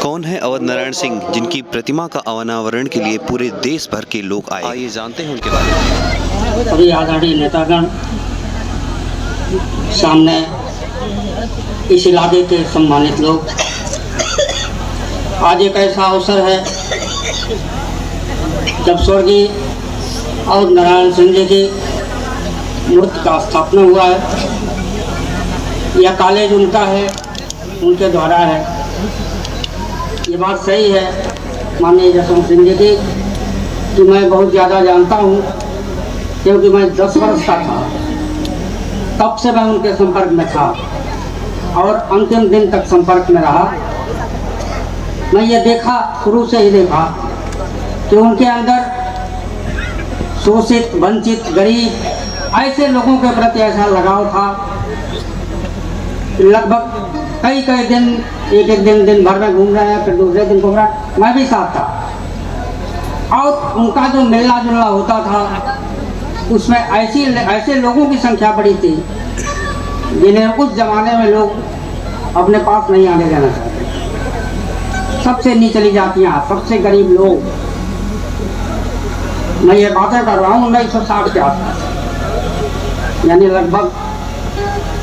कौन है अवध नारायण सिंह, जिनकी प्रतिमा का अनावरण के लिए पूरे देश भर के लोग आए? आइए जानते हैं उनके बारे में। सभी आदरणीय नेतागण, सामने इस इलाके के सम्मानित लोग, आज एक ऐसा अवसर है जब स्वर्गीय अवध नारायण सिंह जी की मूर्ति का स्थापना हुआ है। यह कॉलेज उनका है, उनके द्वारा है। ये बात सही है माननीय जसवंत सिंह जी की कि मैं बहुत ज़्यादा जानता हूँ, क्योंकि मैं 10 वर्ष का था तब से मैं उनके संपर्क में था और अंतिम दिन तक संपर्क में रहा। मैं ये देखा, शुरू से ही देखा कि उनके अंदर शोषित, वंचित, गरीब ऐसे लोगों के प्रति ऐसा लगाव था। लगभग कई दिन, एक दिन भर में घूम रहे हैं, फिर दूसरे दिन घूम रहे हैं। मैं भी साथ था और उनका जो मिलना जुलना होता था उसमें ऐसे लोगों की संख्या बड़ी थी जिन्हें उस जमाने में लोग अपने पास नहीं आने देना चाहते। सबसे निचली जातियाँ, सबसे गरीब लोग। मैं ये बातें कर रहा हूँ 1960 के आसपास, यानी लगभग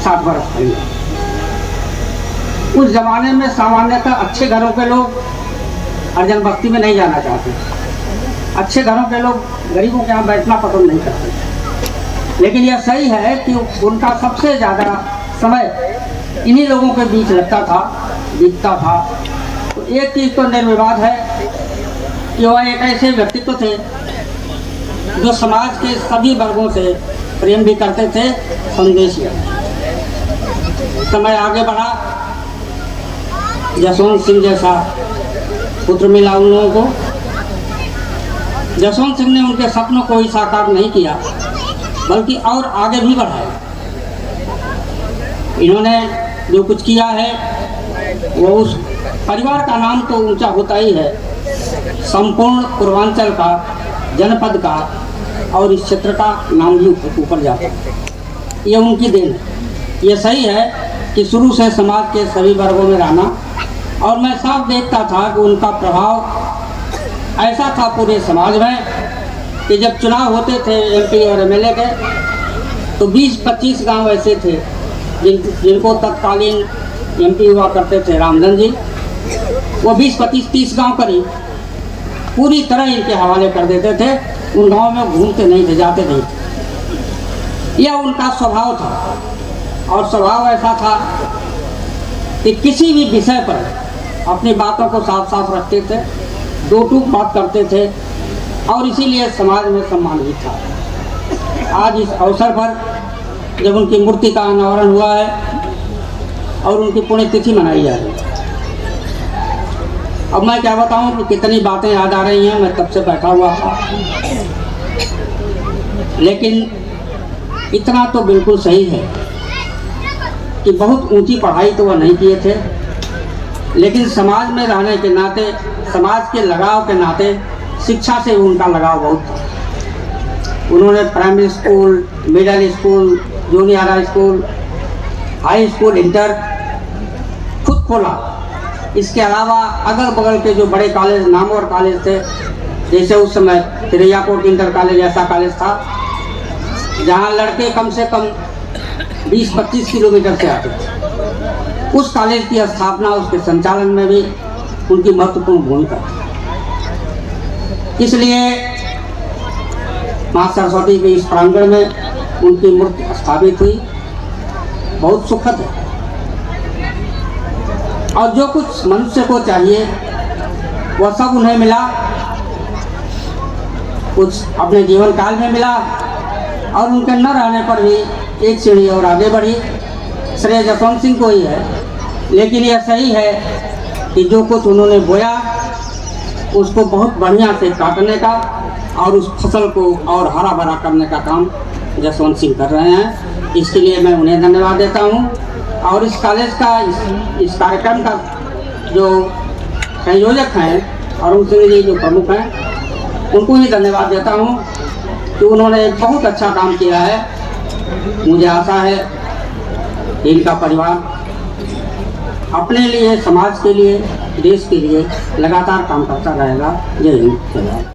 60 वर्ष पहले। उस जमाने में सामान्यतः अच्छे घरों के लोग हरिजन बस्ती में नहीं जाना चाहते। अच्छे घरों के लोग गरीबों के यहाँ बैठना पसंद नहीं करते। लेकिन यह सही है कि उनका सबसे ज़्यादा समय इन्हीं लोगों के बीच लगता था, बीतता था। तो एक चीज़ तो निर्विवाद है कि वह एक ऐसे व्यक्तित्व थे जो समाज के सभी वर्गों से प्रेम भी करते थे, संदेश भी। समय आगे बढ़ा, जसवंत सिंह जैसा पुत्र मिला उन लोगों को। जसवंत सिंह ने उनके सपनों को ही साकार नहीं किया, बल्कि और आगे भी बढ़ाया। इन्होंने जो कुछ किया है वो उस परिवार का नाम तो ऊंचा होता ही है, संपूर्ण पूर्वांचल का, जनपद का और इस क्षेत्र का नाम भी ऊपर जाता है। ये उनकी देन है। ये सही है कि शुरू से समाज के सभी वर्गों में रहना, और मैं साफ देखता था कि उनका प्रभाव ऐसा था पूरे समाज में कि जब चुनाव होते थे एमपी और एमएलए के, तो 20-25 गांव ऐसे थे जिनको तत्कालीन एमपी हुआ करते थे रामधन जी। वो 20-25-30 गांव करीब पूरी तरह इनके हवाले कर देते थे। उन गाँव में घूमते नहीं थे, जाते नहीं थे। यह उनका स्वभाव था, और स्वभाव ऐसा था कि किसी भी विषय पर अपनी बातों को साफ साफ रखते थे, दो टूक बात करते थे, और इसीलिए समाज में सम्मान भी था। आज इस अवसर पर जब उनकी मूर्ति का अनावरण हुआ है और उनकी पुण्यतिथि मनाई जा रही है, अब मैं क्या बताऊं कि कितनी बातें याद आ रही हैं। मैं तब से बैठा हुआ था, लेकिन इतना तो बिल्कुल सही है कि बहुत ऊंची पढ़ाई तो वह नहीं किए थे, लेकिन समाज में रहने के नाते, समाज के लगाव के नाते शिक्षा से उनका लगाव बहुत था। उन्होंने primary school, middle school, junior high school, high school, inter खुद खोला। इसके अलावा अगल बगल के जो बड़े कॉलेज, नामवर कॉलेज थे, जैसे उस समय तिरैयाकोट इंटर कॉलेज ऐसा कॉलेज था जहाँ लड़के कम से कम 20-25 किलोमीटर से आते थे। उस कॉलेज की स्थापना, उसके संचालन में भी उनकी महत्वपूर्ण भूमिका थी। इसलिए माँ सरस्वती के इस प्रांगण में उनकी मूर्ति स्थापित हुई, बहुत सुखद है। और जो कुछ मनुष्य को चाहिए वह सब उन्हें मिला, कुछ अपने जीवन काल में मिला, और उनके न रहने पर भी एक सीढ़ी और आगे बढ़ी। श्रेय जसवंत सिंह को ही है, लेकिन यह सही है कि जो कुछ उन्होंने बोया उसको बहुत बढ़िया से काटने का और उस फसल को और हरा भरा करने का काम जसवंत सिंह कर रहे हैं। इसके लिए मैं उन्हें धन्यवाद देता हूँ, और इस कॉलेज का, इस कार्यक्रम का जो संयोजक हैं अरुण सिंह जी जो प्रमुख हैं, उनको भी धन्यवाद देता हूँ कि उन्होंने बहुत अच्छा काम किया है। मुझे आशा है कि इनका परिवार अपने लिए, समाज के लिए देश के लिए लगातार काम करता रहेगा। जय हिंद, जय भारत।